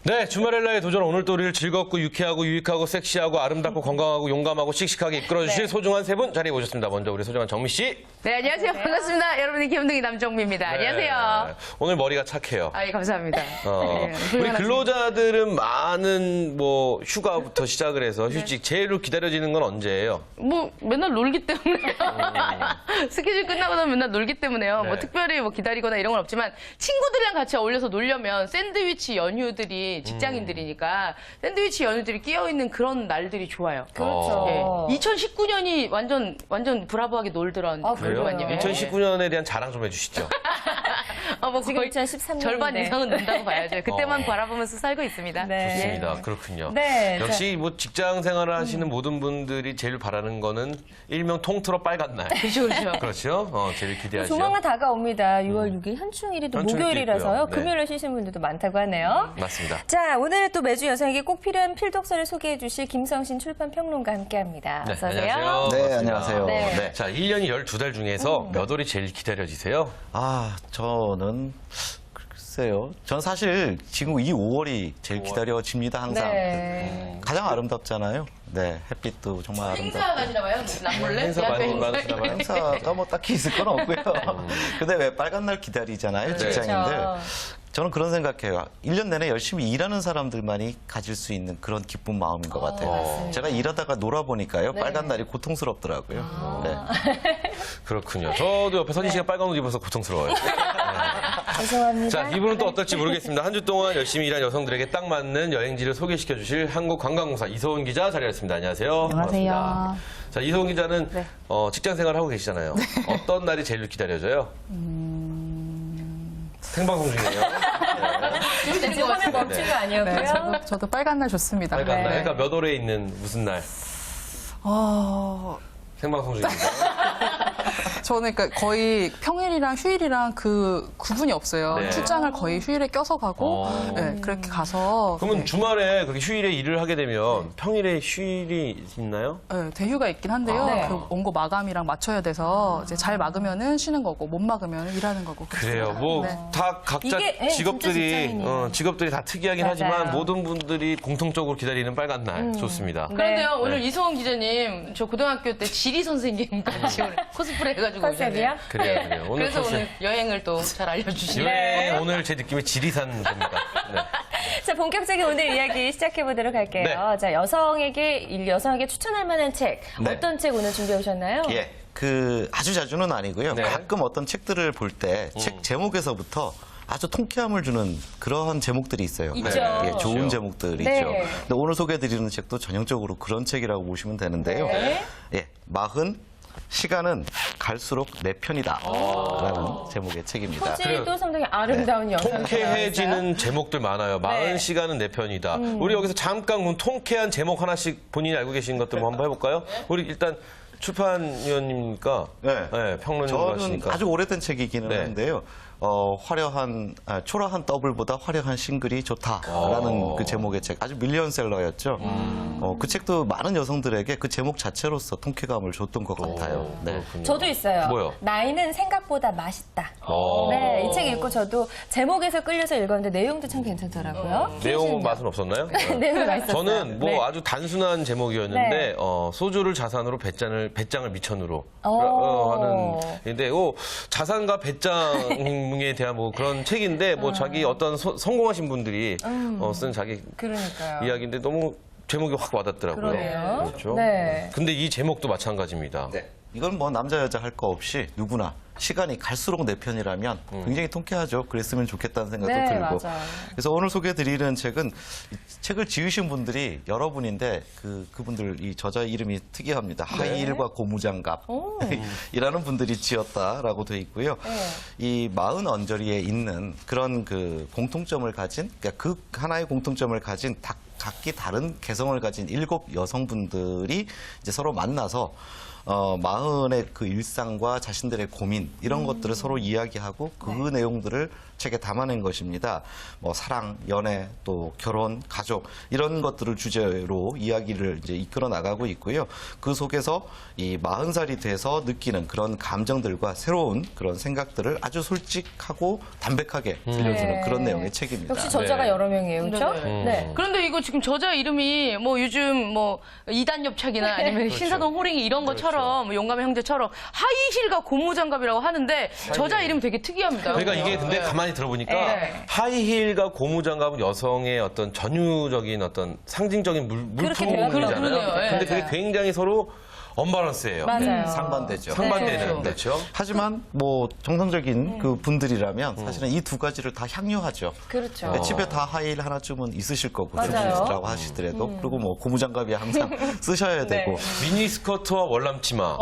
네, 주말엘라의 도전 오늘 또 우리를 즐겁고 유쾌하고 유익하고 섹시하고 아름답고 건강하고 용감하고 씩씩하게 이끌어주실 소중한 세 분 자리에 모셨습니다. 먼저 우리 소중한 정미 씨. 네, 안녕하세요. 반갑습니다. 여러분의 귀염둥이 남정미입니다. 네. 안녕하세요. 오늘 머리가 착해요. 아, 예, 감사합니다. 네, 우리 근로자들은 많은 뭐 휴가부터 시작을 해서 휴직 제일 기다려지는 건 언제예요? 뭐 맨날 놀기 때문에요. 스케줄 끝나고 나면 맨날 놀기 때문에요. 네. 뭐 특별히 뭐 기다리거나 이런 건 없지만 친구들이랑 같이 어울려서 놀려면 샌드위치 연휴들이 직장인들이니까 샌드위치 연휴들이 끼어있는 그런 날들이 좋아요. 그렇죠. 2019년이 완전 브라보하게 놀더란 그래요? 교수님이. 2019년에 대한 자랑 좀 해주시죠. 뭐 지금 거의 2013년 인데. 절반 이상은 논다고 봐야죠. 그때만 바라보면서 살고 있습니다. 네. 좋습니다. 그렇군요. 네, 역시 뭐 직장 생활을 하시는 모든 분들이 제일 바라는 거는 일명 통틀어 빨간 날. 그렇죠, 그렇죠. 그렇죠? 제일 기대하시죠. 조만간 다가옵니다. 6월 6일 현충일이 또 현충일도 목요일이라서요. 있고요. 네. 금요일에 쉬시는 분들도 많다고 하네요. 맞습니다. 자, 오늘 또 매주 여성에게 꼭 필요한 필독서를 소개해 주실 김성신 출판평론가 함께합니다. 네, 어서 오세요. 안녕하세요. 네, 반갑습니다. 안녕하세요. 네. 네. 자, 1년이 12달 중에서 몇 월이 제일 기다려지세요? 저는 글쎄요. 전 사실 지금 이 5월이 제일 기다려집니다, 항상. 네. 가장 아름답잖아요. 네, 햇빛도 정말 행사 아름답고. 가시나 봐요? 남몰래? 행사 많이 많으시나 봐요. 행사가 뭐 딱히 있을 건 없고요. 근데 왜 빨간 날 기다리잖아요, 직장인들. 그렇죠. 저는 그런 생각해요. 1년 내내 열심히 일하는 사람들만이 가질 수 있는 그런 기쁜 마음인 것 같아요. 맞습니다. 제가 일하다가 놀아보니까요, 빨간 날이 고통스럽더라고요. 네. 그렇군요. 저도 옆에 선희 씨가 빨간 옷 입어서 고통스러워요. 죄송합니다. 자, 이분은 또 어떨지 모르겠습니다. 한 주 동안 열심히 일한 여성들에게 딱 맞는 여행지를 소개시켜 주실 한국관광공사 이소은 기자 자리했습니다. 안녕하세요. 안녕하세요. 반갑습니다. 자, 이소은 기자는 네. 직장 생활 하고 계시잖아요. 어떤 날이 제일 기다려져요? 생방송 중이에요. 지금 화면 멈춘 거 아니었고요? 네, 저도 빨간 날 좋습니다. 빨간 날. 네. 그러니까 몇 월에 있는 무슨 날? 생방송 중입니다. 저는 그러니까 거의 평일이랑 휴일이랑 그 구분이 없어요. 네. 출장을 거의 휴일에 껴서 가고 네, 그렇게 가서 그러면 네, 주말에 그렇게 휴일에 일을 하게 되면 평일에 휴일이 있나요? 네, 대휴가 있긴 한데요. 네. 그 원고 마감이랑 맞춰야 돼서 이제 잘 막으면은 쉬는 거고 못 막으면 일하는 거고. 그래요. 뭐 네. 다 각자 이게, 예, 직업들이 진짜 직장인이에요. 직업들이 다 특이하긴 맞아요. 하지만 모든 분들이 공통적으로 기다리는 빨간 날 좋습니다. 그런데요, 오늘 네. 이소은 기자님, 저 고등학교 때 지리 선생님 같이 오늘 코스프레 해가지고 컨셉이요? 오셨네요. 그래요, 그래요. 오늘 그래서 컨셉. 오늘 여행을 또 잘 알려주시네. 오늘 제 느낌이 지리산 겁니다. 네. 자, 본격적인 오늘 이야기 시작해 보도록 할게요. 네. 자, 여성에게 추천할 만한 책. 네. 어떤 책 오늘 준비해 오셨나요? 예, 아주 자주는 아니고요. 네. 가끔 어떤 책들을 볼 때 책 제목에서부터 아주 통쾌함을 주는 그런 제목들이 있어요. 있죠. 예, 좋은 그렇죠. 제목들이 네. 있죠. 근데 오늘 소개해드리는 책도 전형적으로 그런 책이라고 보시면 되는데요. 네. 예, 40 시간은 갈수록 내 편이다. 라는 제목의 책입니다. 소질도 상당히 아름다운 여성. 통쾌해지는 제목들 많아요. 네. 40시간은 내 편이다. 우리 여기서 잠깐 그럼 통쾌한 제목 하나씩 본인이 알고 계신 것들 뭐 한번 해볼까요? 우리 일단 출판위원님이니까 네. 평론가 저는 하시니까 아주 오래된 책이기는 네. 한데요. 초라한 더블보다 화려한 싱글이 좋다라는 그 제목의 책. 아주 밀리언셀러였죠. 그 책도 많은 여성들에게 그 제목 자체로서 통쾌감을 줬던 것 같아요. 네. 그렇군요. 저도 있어요. 뭐요? 나이는 생각보다 맛있다. 어. 네, 이 책 읽고 저도 제목에서 끌려서 읽었는데 내용도 참 괜찮더라고요. 내용 맛은 없었나요? 내용이 맛있었어요. 저는 뭐 네. 아주 단순한 제목이었는데 네. 소주를 자산으로 배짱을 미천으로 오. 하는 인데 자산과 배짱에 대한 뭐 그런 책인데 뭐 자기 어떤 성공하신 분들이 쓴 자기 그러니까요. 이야기인데 너무 제목이 확 와닿더라고요. 그러네요. 그렇죠. 네. 근데 이 제목도 마찬가지입니다. 이건 뭐 남자 여자 할 거 없이 누구나 시간이 갈수록 내 편이라면 굉장히 통쾌하죠. 그랬으면 좋겠다는 생각도 네, 들고. 맞아요. 그래서 오늘 소개해드리는 책은 이 책을 지으신 분들이 여러분인데 그분들 이 저자 이름이 특이합니다. 하이힐과 고무장갑 이라는 분들이 지었다라고 돼 있고요. 이 40언저리에 있는 그런 그 공통점을 가진 그러니까 그 하나의 공통점을 가진 각기 다른 개성을 가진 7 여성분들이 이제 서로 만나서 마흔의 그 일상과 자신들의 고민 이런 것들을 서로 이야기하고 그 내용들을 책에 담아낸 것입니다. 뭐 사랑, 연애, 또 결혼, 가족 이런 것들을 주제로 이야기를 이제 이끌어 나가고 있고요. 그 속에서 이 40살이 돼서 느끼는 그런 감정들과 새로운 그런 생각들을 아주 솔직하고 담백하게 들려주는 그런 내용의 책입니다. 역시 저자가 네. 여러 명이에요, 그렇죠? 네. 그런데 이거 지금 저자 이름이 뭐 요즘 뭐 이단협착이나 아니면 신사동 호랭이 이런 것처럼 뭐 용감의 형제처럼 하이힐과 고무장갑이라고 하는데 저자 이름 되게 특이합니다. 그러니까 이게 근데 가만히 들어보니까 네. 하이힐과 고무장갑은 여성의 어떤 전유적인 어떤 상징적인 그렇게 물품이잖아요. 그러네요. 예. 근데 그게 굉장히 서로 언밸런스예요. 맞아요. 상반되죠. 상반되는 그렇죠. 하지만 뭐 정상적인 그 분들이라면 사실은 이 두 가지를 다 향유하죠. 그렇죠. 네, 집에 다 하이힐 하나쯤은 있으실 거고 맞아요. 라고 하시더라도 그리고 뭐 고무장갑이 항상 쓰셔야 되고 미니스커트와 월남치마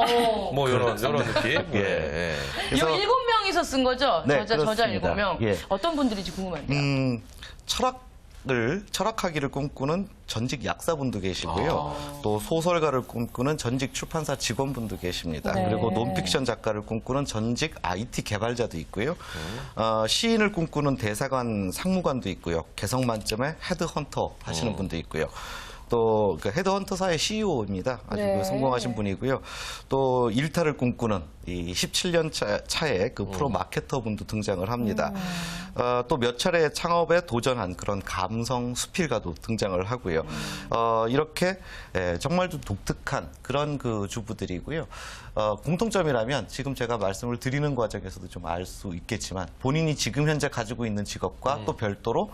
뭐 이런 느낌. 예. 이거 7명이서 쓴 거죠? 네, 저자 그렇습니다. 7명. 예. 어떤 분들인지 궁금한데요. 철학하기를 꿈꾸는 전직 약사분도 계시고요. 또 소설가를 꿈꾸는 전직 출판사 직원분도 계십니다. 네. 그리고 논픽션 작가를 꿈꾸는 전직 IT 개발자도 있고요. 시인을 꿈꾸는 대사관 상무관도 있고요. 개성 만점의 헤드헌터 하시는 분도 있고요. 또 그 헤드헌터사의 CEO입니다. 아주 네. 그 성공하신 분이고요. 또 일타를 꿈꾸는 이 17년 차의 그 프로 마케터 분도 등장을 합니다. 또 몇 차례 창업에 도전한 그런 감성 수필가도 등장을 하고요. 이렇게 정말 좀 독특한 그런 그 주부들이고요. 공통점이라면 지금 제가 말씀을 드리는 과정에서도 좀 알 수 있겠지만 본인이 지금 현재 가지고 있는 직업과 또 별도로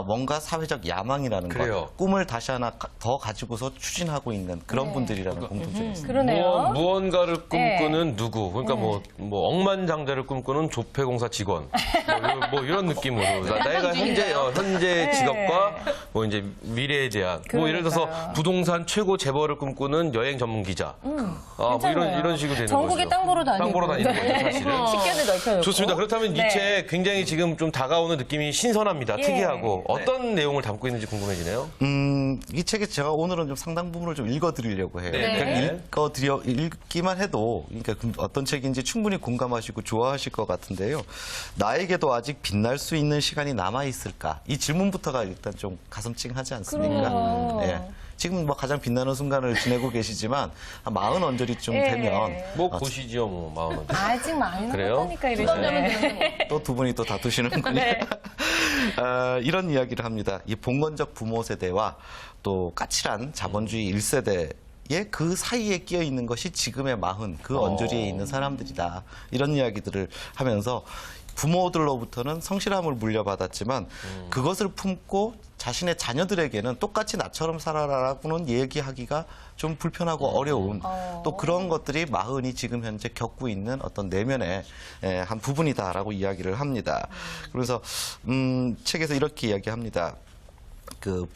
뭔가 사회적 야망이라는 그래요. 것, 꿈을 다시 하나 더 가지고서 추진하고 있는 그런 분들이라는 공통점이 있습니다. 그러네요. 무언가를 꿈꾸는 누구. 그러니까 뭐 억만장자를 꿈꾸는 조폐공사 직원. 뭐 이런 느낌으로. 내가 현재 직업과 뭐 이제 미래에 대한 뭐 예를 들어서 그러니까요. 부동산 최고 재벌을 꿈꾸는 여행 전문 기자. 뭐 괜찮아요. 이런 식으로 되는 전국에 거죠. 땅 보러 다니고. 땅 보러 다니는 거죠, 사실은. 식견을 넓혀놓고. 좋습니다. 그렇다면 네. 이 책 굉장히 지금 좀 다가오는 느낌이 신선합니다. 예. 특이하고 어떤 내용을 담고 있는지 궁금해지네요. 이 책에 제가 오늘은 좀 상당 부분을 좀 읽어드리려고 해요. 네. 그러니까 읽기만 해도 그러니까 어떤 책인지 충분히 공감하시고 좋아하실 것 같은데요. 나에게도 아직 빛날 수 있는 시간이 남아 있을까? 이 질문부터가 일단 좀 가슴 찡하지 않습니까? 그래요. 예. 지금 뭐 가장 빛나는 순간을 지내고 계시지만 한 40 언저리쯤 예. 되면 뭐 고시지요, 뭐 마음은. 아직 많이 그래요? 남았다니까 이러시네. 또 두 분이 또 다투시는군요. 네. 이런 이야기를 합니다. 이 봉건적 부모 세대와 또 까칠한 자본주의 1세대의 그 사이에 끼어 있는 것이 지금의 40, 그 언저리에 있는 사람들이다. 이런 이야기들을 하면서 부모들로부터는 성실함을 물려받았지만 그것을 품고 자신의 자녀들에게는 똑같이 나처럼 살아라라고는 얘기하기가 좀 불편하고 어려운 또 그런 것들이 40이 지금 현재 겪고 있는 어떤 내면의 한 부분이다라고 이야기를 합니다. 그래서 책에서 이렇게 이야기합니다. 그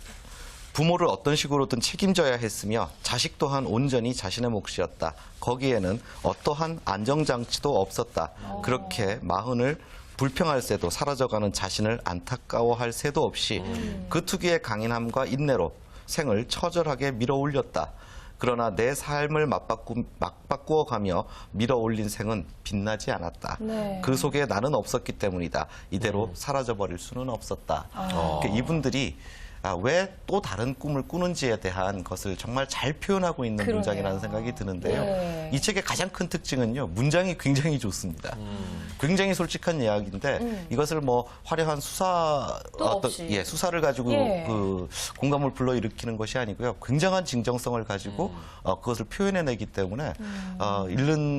부모를 어떤 식으로든 책임져야 했으며 자식 또한 온전히 자신의 몫이었다. 거기에는 어떠한 안정장치도 없었다. 그렇게 40을 불평할 새도 사라져가는 자신을 안타까워할 새도 없이 그 특유의 강인함과 인내로 생을 처절하게 밀어올렸다. 그러나 내 삶을 맞바꾸어 가며 밀어올린 생은 빛나지 않았다. 네. 그 속에 나는 없었기 때문이다. 이대로 사라져버릴 수는 없었다. 그러니까 이분들이 왜 또 다른 꿈을 꾸는지에 대한 것을 정말 잘 표현하고 있는 그러네요. 문장이라는 생각이 드는데요. 네. 이 책의 가장 큰 특징은요. 문장이 굉장히 좋습니다. 굉장히 솔직한 이야기인데 이것을 뭐 화려한 수사 없이. 수사를 가지고 예. 그 공감을 불러일으키는 것이 아니고요. 굉장한 진정성을 가지고 그것을 표현해내기 때문에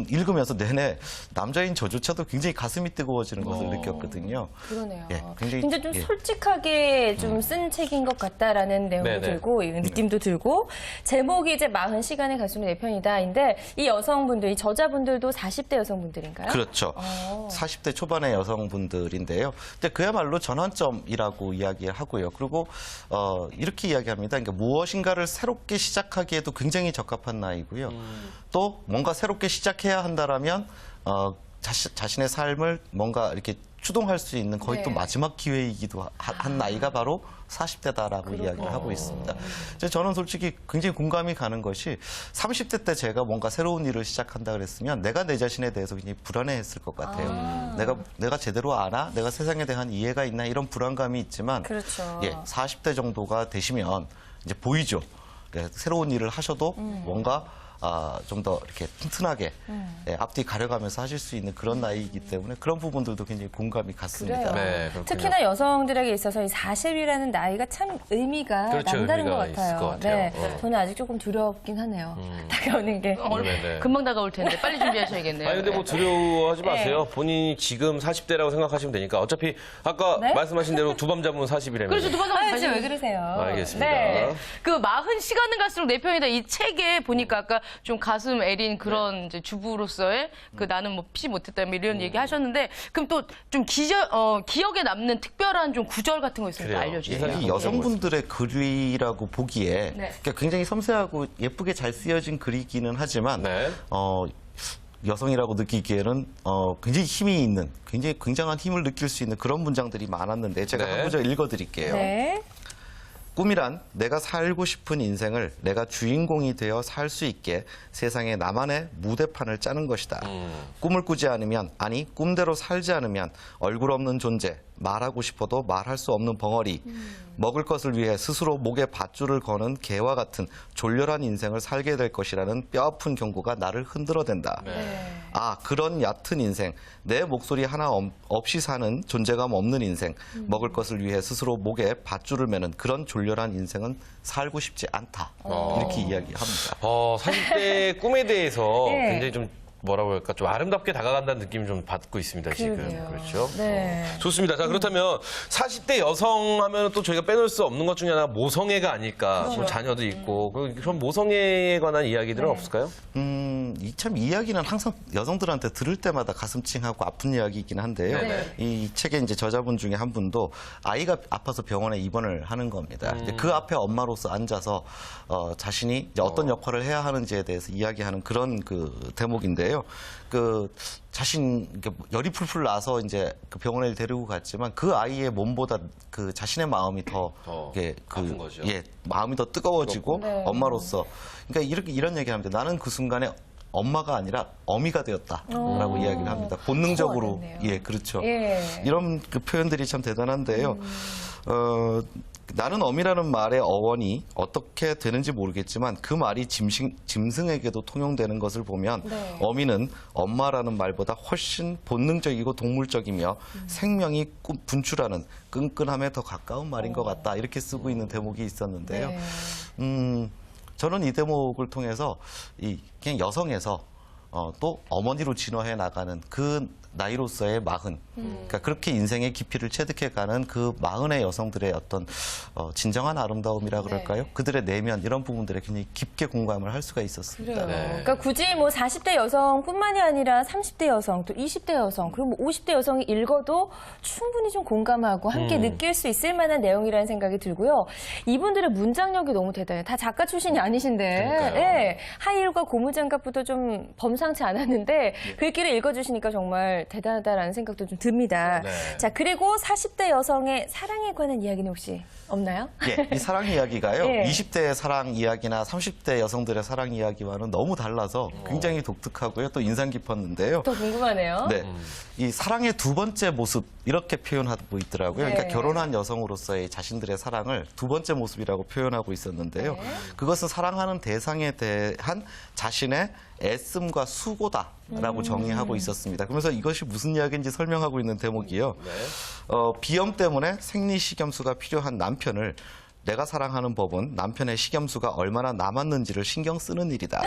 읽으면서 내내 남자인 저조차도 굉장히 가슴이 뜨거워지는 것을 느꼈거든요. 그러네요. 예, 굉장히, 굉장히 좀 예. 솔직하게 좀 쓴 책인 것 같다라는 내용도 네네. 들고 이 느낌도 들고 제목이 이제 40 시간을 가수는 내 편이다인데 이 여성분들, 이 저자분들도 40대 여성분들인가요? 그렇죠. 40대 초반의 여성분들인데요. 근데 그야말로 전환점이라고 이야기하고요. 그리고 이렇게 이야기합니다. 그러니까 무엇인가를 새롭게 시작하기에도 굉장히 적합한 나이고요. 또 뭔가 새롭게 시작해야 한다라면 자신의 삶을 뭔가 이렇게 추동할 수 있는 거의 또 네. 마지막 기회이기도 한 나이가 바로 40대다라고 이야기를 하고 있습니다. 저는 솔직히 굉장히 공감이 가는 것이 30대 때 제가 뭔가 새로운 일을 시작한다 그랬으면 내가 내 자신에 대해서 굉장히 불안해했을 것 같아요. 내가 제대로 아나? 내가 세상에 대한 이해가 있나? 이런 불안감이 있지만 그렇죠. 40대 정도가 되시면 이제 보이죠. 새로운 일을 하셔도 뭔가 좀 더 이렇게 튼튼하게 앞뒤 가려가면서 하실 수 있는 그런 나이이기 때문에 그런 부분들도 굉장히 공감이 갔습니다. 그래요. 네, 그렇군요. 특히나 여성들에게 있어서 이 40이라는 나이가 참 의미가 그렇죠, 남다른 것 의미가 있을 같아요. 것 같아요. 네, 저는 아직 조금 두렵긴 하네요. 다가오는 게. 네. 금방 다가올 텐데 빨리 준비하셔야겠네요. 아니 근데 뭐 두려워하지 마세요. 본인이 지금 40대라고 생각하시면 되니까 어차피 아까 네? 말씀하신 대로 두 밤 잡으면 40이라면. 그렇죠. 두번 아, 다시 왜 그러세요? 알겠습니다. 네. 그 40시간은 갈수록 내 편이다. 이 책에 보니까 아까 좀 가슴 애린 그런 이제 주부로서의 그 나는 뭐 피지 못했다 이런 얘기 하셨는데 그럼 또 좀 기억에 남는 특별한 좀 구절 같은 거 있으면 또 그래요. 알려주세요. 이 여성분들의 글이라고 보기에 네. 그러니까 굉장히 섬세하고 예쁘게 잘 쓰여진 글이기는 하지만 네. 여성이라고 느끼기에는 굉장히 힘이 있는 굉장히 굉장한 힘을 느낄 수 있는 그런 문장들이 많았는데 제가 네. 한 구절 읽어드릴게요. 네. 꿈이란 내가 살고 싶은 인생을 내가 주인공이 되어 살 수 있게 세상에 나만의 무대판을 짜는 것이다. 꿈을 꾸지 않으면, 아니 꿈대로 살지 않으면 얼굴 없는 존재, 말하고 싶어도 말할 수 없는 벙어리, 먹을 것을 위해 스스로 목에 밧줄을 거는 개와 같은 졸렬한 인생을 살게 될 것이라는 뼈아픈 경고가 나를 흔들어댄다. 그런 얕은 인생, 내 목소리 하나 없이 사는 존재감 없는 인생, 먹을 것을 위해 스스로 목에 밧줄을 매는 그런 졸렬한 인생은 살고 싶지 않다. 이렇게 이야기합니다. 40대 꿈에 대해서 네. 굉장히 좀 뭐라고 할까 좀 아름답게 다가간다는 느낌을 좀 받고 있습니다 지금. 그러게요. 그렇죠. 네. 좋습니다. 자 그렇다면 40대 여성 하면 또 저희가 빼놓을 수 없는 것 중에 하나가 모성애가 아닐까. 뭐 자녀도 있고 그런 모성애에 관한 이야기들은 없을까요? 참 이야기는 항상 여성들한테 들을 때마다 가슴 찡하고 아픈 이야기이긴 한데요. 네. 이 책의 이제 저자분 중에 한 분도 아이가 아파서 병원에 입원을 하는 겁니다. 이제 그 앞에 엄마로서 앉아서 자신이 이제 어떤 역할을 해야 하는지에 대해서 이야기하는 그런 그 대목인데요. 그 자신 이렇게 열이 풀풀 나서 이제 그 병원에 데리고 갔지만 그 아이의 몸보다 그 자신의 마음이 더 이게 아픈 거죠. 마음이 더 뜨거워지고 네. 엄마로서 그러니까 이런 얘기를 합니다. 나는 그 순간에 엄마가 아니라 어미가 되었다라고 이야기를 합니다. 본능적으로 와닿네요. 그렇죠. 예. 이런 그 표현들이 참 대단한데요. 나는 어미라는 말의 어원이 어떻게 되는지 모르겠지만 그 말이 짐승에게도 통용되는 것을 보면 네. 어미는 엄마라는 말보다 훨씬 본능적이고 동물적이며 생명이 분출하는 끈끈함에 더 가까운 말인 것 같다. 이렇게 쓰고 있는 대목이 있었는데요. 네. 저는 이 대목을 통해서 그냥 여성에서 또 어머니로 진화해 나가는 그 나이로서의 마흔, 그러니까 그렇게 인생의 깊이를 체득해가는 그 마흔의 여성들의 어떤 진정한 아름다움이라 그럴까요? 그들의 내면 이런 부분들에 굉장히 깊게 공감을 할 수가 있었습니다. 그래요. 네. 그러니까 굳이 뭐 40대 여성뿐만이 아니라 30대 여성, 또 20대 여성, 그리고 뭐 50대 여성이 읽어도 충분히 좀 공감하고 함께 느낄 수 있을 만한 내용이라는 생각이 들고요. 이분들의 문장력이 너무 대단해요. 다 작가 출신이 아니신데, 그러니까요. 네. 하이힐과 고무장갑부터 좀 범상치 않았는데 글귀를 읽어주시니까 정말 대단하다라는 생각도 좀 듭니다. 네. 자, 그리고 40대 여성의 사랑에 관한 이야기는 혹시 없나요? 이 사랑 이야기가요. 예. 20대의 사랑 이야기나 30대 여성들의 사랑 이야기와는 너무 달라서 굉장히 독특하고요. 또 인상 깊었는데요. 더 궁금하네요. 네. 이 사랑의 두 번째 모습 이렇게 표현하고 있더라고요. 네. 그러니까 결혼한 여성으로서의 자신들의 사랑을 두 번째 모습이라고 표현하고 있었는데요. 네. 그것은 사랑하는 대상에 대한 자신의 애씀과 수고다라고 정의하고 있었습니다. 그러면서 이것이 무슨 이야기인지 설명하고 있는 대목이요. 비염 때문에 생리식염수가 필요한 남편을 내가 사랑하는 법은 남편의 식염수가 얼마나 남았는지를 신경 쓰는 일이다.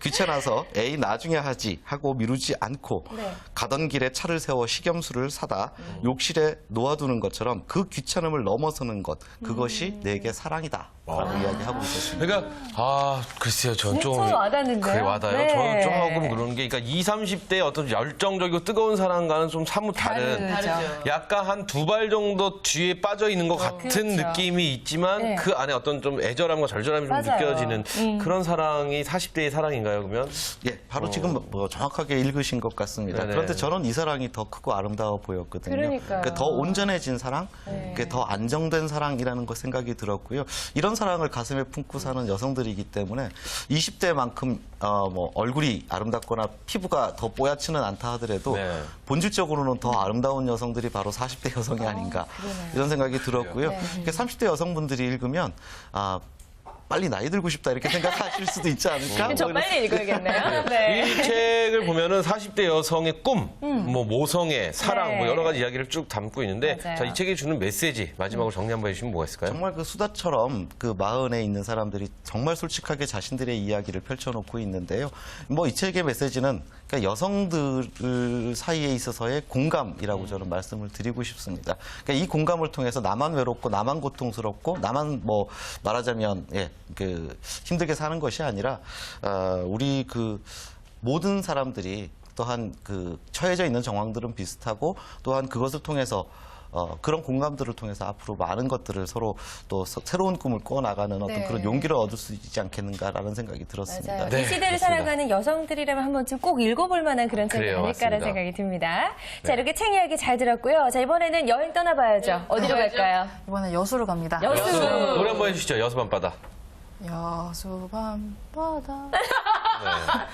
귀찮아서 에이 나중에 하지 하고 미루지 않고 네. 가던 길에 차를 세워 식염수를 사다 욕실에 놓아두는 것처럼 그 귀찮음을 넘어서는 것 그것이 내게 사랑이다 라고 이야기하고 있었습니다. 그러니까 글쎄요, 저는 좀 진짜 와닿는데요? 그래 와닿아요. 네. 저는 조금 그런 게 그러니까 20, 30대의 어떤 열정적이고 뜨거운 사랑과는 좀 사뭇 다른 다르죠. 약간 한 두 발 정도 뒤에 빠져 있는 것 같은 그렇죠. 느낌이 있지만 네. 그 안에 어떤 좀 애절함과 절절함이 좀 맞아요. 느껴지는 그런 사랑이 40대의 사랑인가 아닌가요, 그러면? 예, 바로 지금 뭐 정확하게 읽으신 것 같습니다. 네네. 그런데 저는 이 사랑이 더 크고 아름다워 보였거든요. 그러니까요. 더 온전해진 사랑, 네. 더 안정된 사랑이라는 것 생각이 들었고요. 이런 사랑을 가슴에 품고 사는 여성들이기 때문에 20대만큼 뭐 얼굴이 아름답거나 피부가 더 뽀얗지는 않다 하더라도 네. 본질적으로는 더 아름다운 여성들이 바로 40대 여성이 아닌가 이런 생각이 들었고요. 그러니까 30대 여성분들이 읽으면 빨리 나이 들고 싶다 이렇게 생각하실 수도 있지 않을까? 저 뭐 이런 빨리 읽어야겠네요. 네. 이 책을 보면은 40대 여성의 꿈, 뭐 모성애, 사랑, 네. 뭐 여러 가지 이야기를 쭉 담고 있는데, 맞아요. 자, 이 책이 주는 메시지 마지막으로 정리 한번 해주시면 뭐가 있을까요? 정말 그 수다처럼 그 마흔에 있는 사람들이 정말 솔직하게 자신들의 이야기를 펼쳐놓고 있는데요. 뭐 이 책의 메시지는 그러니까 여성들 사이에 있어서의 공감이라고 저는 말씀을 드리고 싶습니다. 그러니까 이 공감을 통해서 나만 외롭고 나만 고통스럽고 나만 뭐 말하자면 그 힘들게 사는 것이 아니라 우리 그 모든 사람들이 또한 그 처해져 있는 정황들은 비슷하고 또한 그것을 통해서 그런 공감들을 통해서 앞으로 많은 것들을 서로 또 새로운 꿈을 꾸어나가는 어떤 네. 그런 용기를 얻을 수 있지 않겠는가라는 생각이 들었습니다. 맞아요. 네, 이 시대를 그렇습니다. 살아가는 여성들이라면 한 번쯤 꼭 읽어볼 만한 그런 책이 그래요, 아닐까라는 맞습니다. 생각이 듭니다. 자, 네. 이렇게 책 이야기 잘 들었고요. 자, 이번에는 여행 떠나봐야죠. 어디로 가야죠. 갈까요? 이번에 여수로 갑니다. 여수. 노래 한번 해주시죠. 여수 밤바다. 여수 밤바다.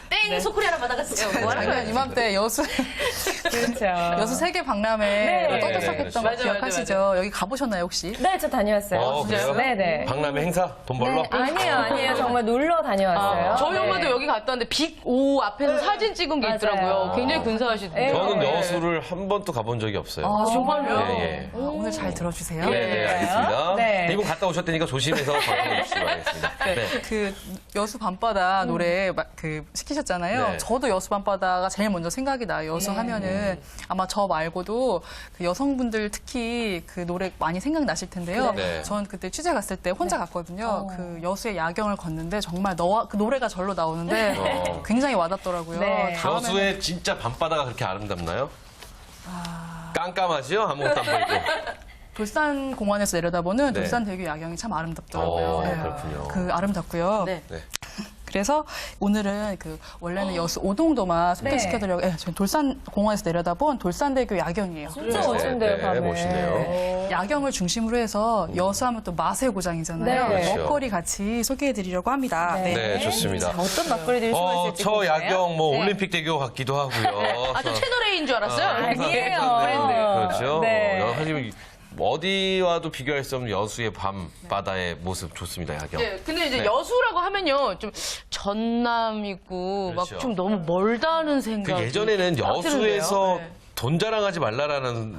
땡 소쿠리 하나 받아갔어요. 뭐 하는 제가 거야? 이맘때 여수 그렇죠. 여수 세계 박람회 네. 떠들썩했던 거 맞아, 기억하시죠? 맞아, 여기 가보셨나요 혹시? 네, 저 다녀왔어요. 그래요? 네네. 박람회 행사? 돈 벌러? 아니에요. 정말 놀러 다녀왔어요. 저희 네. 엄마도 여기 갔다 왔는데 빅5 앞에서 사진 찍은 게 맞아요. 있더라고요. 굉장히 근사하시던데. 저는 네. 여수를 한 번도 가본 적이 없어요. 정말요? 예, 예. 오늘 잘 들어주세요. 네, 알겠습니다. 네. 이분 갔다 오셨다니까 조심해서 방송해 주시기 바라겠습니다. 네. 그 여수 밤바다 노래 그 시키셨잖아요. 네. 저도 여수 밤바다가 제일 먼저 생각이 나요. 여수 하면은 아마 저 말고도 그 여성분들 특히 그 노래 많이 생각나실 텐데요. 네. 전 그때 취재 갔을 때 혼자 갔거든요. 그 여수의 야경을 걷는데 정말 너와 그 노래가 절로 나오는데 굉장히 와닿더라고요. 네. 다음에는 여수의 진짜 밤바다가 그렇게 아름답나요? 깜깜하지요? 아무것도 안 보이고. 돌산공원에서 내려다보는 네. 돌산대교 야경이 참 아름답더라고요. 네. 그렇군요. 그 아름답고요. 네. 네. 그래서 오늘은 그 원래는 여수 오동도만 소개시켜드려고 저희 돌산공원에서 내려다본 돌산대교 야경이에요. 진짜 네, 멋진데요, 네, 밤에. 멋있네요. 야경을 중심으로 해서 여수하면 또 맛의 고장이잖아요. 네. 그렇죠. 먹거리 같이 소개해드리려고 합니다. 네. 네, 좋습니다. 자, 어떤 막걸리들이 숨어있을지 저 궁금해요. 야경 뭐 네. 올림픽 대교 같기도 하고요. 아주 채널A인 줄 알았어요. 아니에요. 그렇죠. 네. 사실 어디와도 비교할 수 없는 여수의 밤 바다의 모습 좋습니다. 야경. 네, 근데 이제 네. 여수라고 하면요, 좀 전남이고 그렇죠. 막 좀 너무 멀다는 그 생각이 예전에는 막 여수에서 드는데요. 네. 돈 자랑하지 말라라는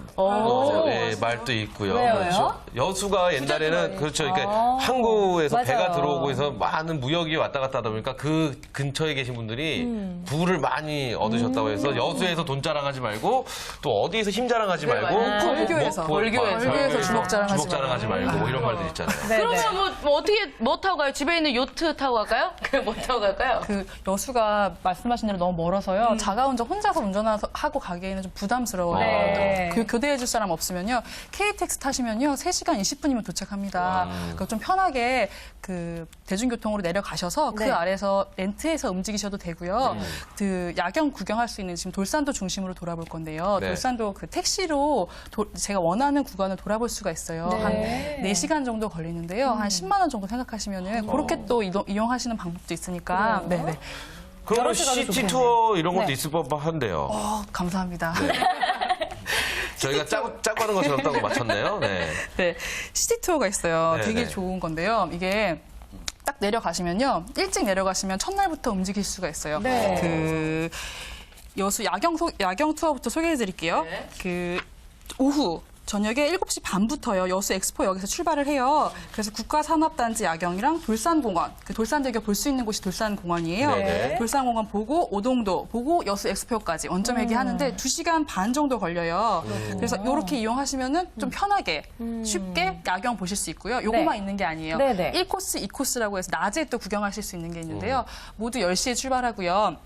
말도 있고요. 왜요? 그렇죠. 여수가 옛날에는 그렇죠. 그러니까 항구에서 맞아요. 배가 들어오고 해서 많은 무역이 왔다 갔다 하다 보니까 그 근처에 계신 분들이 부를 많이 얻으셨다고 해서 여수에서 돈 자랑하지 말고 또 어디에서 힘 자랑하지 말고 맞아요. 벌교에서. 벌교에서 주먹 자랑하지 말고 뭐 이런 말들 있잖아요. 네, 네. 그러면 뭐 어떻게 뭐 타고 가요? 집에 있는 요트 타고 갈까요? 뭐 타고 갈까요? 그 여수가 말씀하신 대로 너무 멀어서요. 자가운전 혼자서 운전하고 가기에는 좀 부담스러워요. 네. 그 교대해 줄 사람 없으면요. KTX 타시면요. 3시간 20분이면 도착합니다. 그러니까 좀 편하게 그 대중교통으로 내려가셔서 네. 그 아래서 렌트해서 움직이셔도 되고요. 그 야경 구경할 수 있는 지금 돌산도 중심으로 돌아볼 건데요. 네. 돌산도 그 택시로 제가 원하는 구간을 돌아볼 수가 있어요. 네. 한 4시간 정도 걸리는데요. 한 10만 원 정도 생각하시면은 그렇게 또 이용하시는 방법도 있으니까. 네, 네. 그러면 시티 투어 이런 것도 네. 있을 법한데요. 감사합니다. 저희가 짜고 하는 것처럼 따고 맞췄네요. 네. 네, 시티 투어가 있어요. 네, 되게 네. 좋은 건데요. 이게 딱 내려가시면요. 일찍 내려가시면 첫날부터 움직일 수가 있어요. 네. 그 여수 야경 투어부터 소개해 드릴게요. 네. 그 오후 저녁에 7시 반부터요. 여수 엑스포역에서 출발을 해요. 그래서 국가산업단지 야경이랑 돌산공원, 그 돌산대교 볼 수 있는 곳이 돌산공원이에요. 네네. 돌산공원 보고 오동도 보고 여수 엑스포역까지 원점 회귀하는데 2시간 반 정도 걸려요. 그래서 이렇게 이용하시면은 좀 편하게 쉽게 야경 보실 수 있고요. 요거만 네. 있는 게 아니에요. 네네. 1코스, 2코스라고 해서 낮에 또 구경하실 수 있는 게 있는데요. 모두 10시에 출발하고요.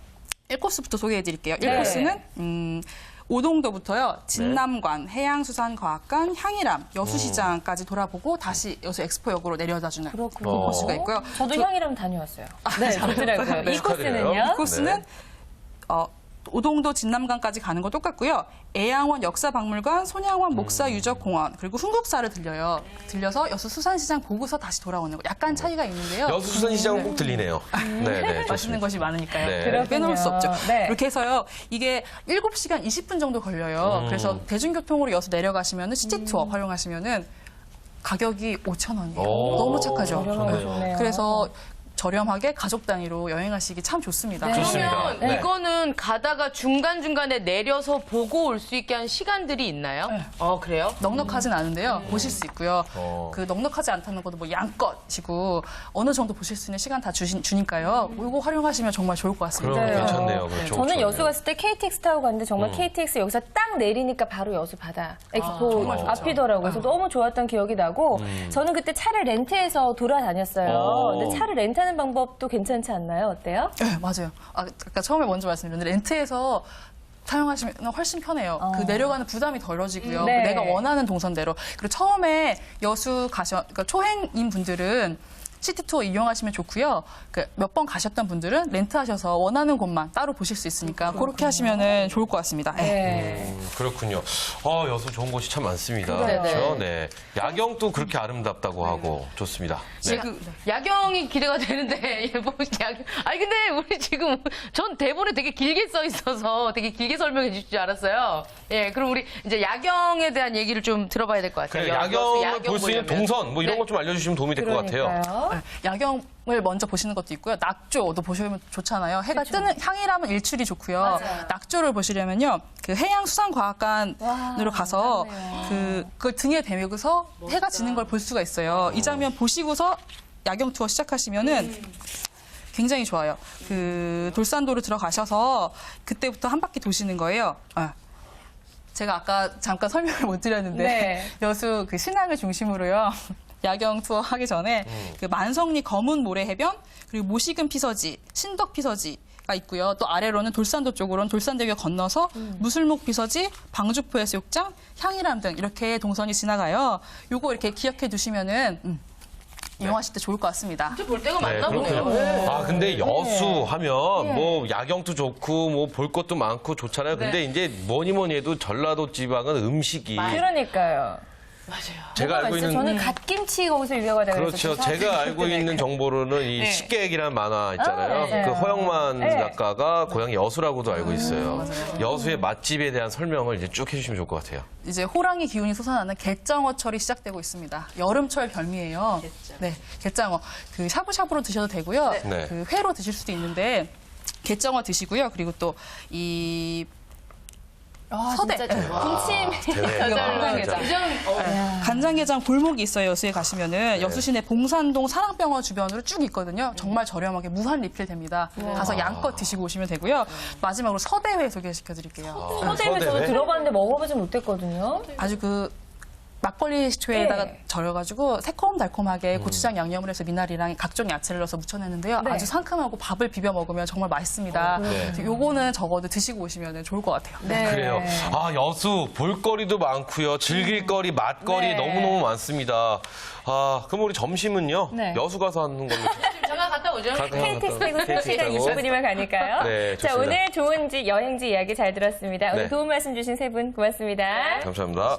1코스부터 소개해 드릴게요. 네. 1코스는 오동도부터요. 진남관, 해양수산과학관, 향일암, 여수시장까지 돌아보고 다시 여수 엑스포역으로 내려다주는 그렇군요. 코스가 있고요. 저도 향이라면 다녀왔어요. 네, 좋더라고요. 네, 이 코스는요? 축하드려요. 이 코스는 오동도 진남관까지 가는 거 똑같고요. 애양원 역사박물관, 손양원 목사유적공원, 그리고 흥국사를 들려요. 들려서 여수 수산시장 보고서 다시 돌아오는 거. 약간 차이가 있는데요. 여수 수산시장은 꼭 들리네요. 네, 네, 맛있는 좋습니다. 것이 많으니까요. 네. 그렇군요. 빼놓을 수 없죠. 네. 이렇게 해서요. 이게 7시간 20분 정도 걸려요. 그래서 대중교통으로 여수 내려가시면 시티투어 활용하시면은 가격이 5,000원이에요. 오. 너무 착하죠. 저렴하고 네. 좋네요. 그래서 저렴하게 가족 단위로 여행하시기 참 좋습니다. 네. 좋습니다. 그러면 네. 이거는 가다가 중간중간에 내려서 보고 올 수 있게 한 시간들이 있나요? 네. 그래요? 넉넉하진 않은데요. 보실 수 있고요. 어. 그 넉넉하지 않다는 것도 뭐 양껏이고 어느 정도 보실 수 있는 시간 다 주니까요. 이거 활용하시면 정말 좋을 것 같습니다. 그럼 네. 괜찮네요. 그럼 저는 좋네요. 여수 갔을 때 KTX 타고 갔는데 정말 KTX 여기서 딱 내리니까 바로 여수 바다 엑스포 정말 좋죠. 앞이더라고요. 그래서 너무 좋았던 기억이 나고 저는 그때 차를 렌트해서 돌아다녔어요. 근데 차를 렌트하는 방법도 괜찮지 않나요? 어때요? 네, 맞아요. 아까 처음에 먼저 말씀드렸는데 렌트해서 사용하시면 훨씬 편해요. 그 내려가는 부담이 덜어지고요. 네. 내가 원하는 동선대로. 그리고 처음에 여수 그러니까 초행인 분들은 시티투어 이용하시면 좋고요. 몇 번 가셨던 분들은 렌트하셔서 원하는 곳만 따로 보실 수 있으니까 그렇게 하시면 좋을 것 같습니다. 네. 네. 그렇군요. 여수 좋은 곳이 참 많습니다. 그래요. 그렇죠? 네. 야경도 그렇게 아름답다고 하고 좋습니다. 네. 야경이 기대가 되는데 뭐 야경. 아니 근데 우리 지금 전 대본에 되게 길게 써 있어서 되게 길게 설명해 주실 줄 알았어요. 예, 그럼 우리 이제 야경에 대한 얘기를 좀 들어봐야 될 것 같아요. 그래, 여수 야경을 볼 수 있는 보려면. 동선 뭐 이런 네. 것 좀 알려주시면 도움이 될 것 같아요. 그러니까요. 네, 야경을 먼저 보시는 것도 있고요. 낙조도 보시면 좋잖아요. 해가 뜨는 향이라면 일출이 좋고요. 맞아요. 낙조를 보시려면요. 그 해양수산과학관으로 가서 그걸 등에 대면서 해가 지는 걸 볼 수가 있어요. 이 장면 보시고서 야경 투어 시작하시면은 굉장히 좋아요. 그 돌산도로 들어가셔서 그때부터 한 바퀴 도시는 거예요. 제가 아까 잠깐 설명을 못 드렸는데 네. 여수 그 신항을 중심으로요. 야경 투어 하기 전에 그 만성리 검은 모래 해변 그리고 모시금 피서지, 신덕 피서지가 있고요. 또 아래로는 돌산도 쪽으로는 돌산대교 건너서 무술목 피서지, 방주포 해수욕장, 향일암 등 이렇게 동선이 지나가요. 요거 이렇게 기억해 두시면은 이용하실 때 좋을 것 같습니다. 진짜 볼 데가 네, 많나 보네요. 그렇군요. 근데 여수 하면 뭐 야경도 좋고 뭐 볼 것도 많고 좋잖아요. 근데 이제 뭐니 해도 전라도 지방은 음식이 그러니까요. 제가 알고 맛있어요? 있는 저는 갓김치 거기서 유명하다고 그렇죠. 그랬었어요. 제가 알고 있는 정보로는 이 식객이라는 만화 있잖아요. 네. 그 허영만 네. 작가가 고향이 여수라고도 알고 있어요. 여수의 맛집에 대한 설명을 이제 쭉 해주시면 좋을 것 같아요. 이제 호랑이 기운이 솟아나는 갯장어철이 시작되고 있습니다. 여름철 별미예요. 네, 갯장어. 그 샤브샤브로 드셔도 되고요. 네. 그 회로 드실 수도 있는데 갯장어 드시고요. 그리고 또 이 서대. 진짜 군침. 대회. 간장게장. 간장게장 골목이 있어요. 여수에 가시면은 여수 시내 봉산동 사랑병원 주변으로 쭉 있거든요. 정말 저렴하게 무한 리필 됩니다. 가서 양껏 드시고 오시면 되고요. 마지막으로 서대회 소개시켜 드릴게요. 서대회 저는 서대회? 들어봤는데 먹어보지 못했거든요. 아주 그 막걸리 식초에다가 네. 절여가지고 새콤달콤하게 고추장 양념을 해서 미나리랑 각종 야채를 넣어서 무쳐냈는데요. 네. 아주 상큼하고 밥을 비벼 먹으면 정말 맛있습니다. 네. 그래서 요거는 적어도 드시고 오시면 좋을 것 같아요. 네. 그래요. 여수 볼거리도 많고요. 즐길 거리, 맛거리 네. 너무너무 많습니다. 그럼 우리 점심은요? 네. 여수 가서 하는 걸로. 잠깐 갔다 오죠. KTX 타고 KTX 3시간 타고. 20분이면 가니까요. 네, 자, 좋습니다. 오늘 좋은 여행지 이야기 잘 들었습니다. 오늘 네. 도움 말씀 주신 세 분 고맙습니다. 감사합니다.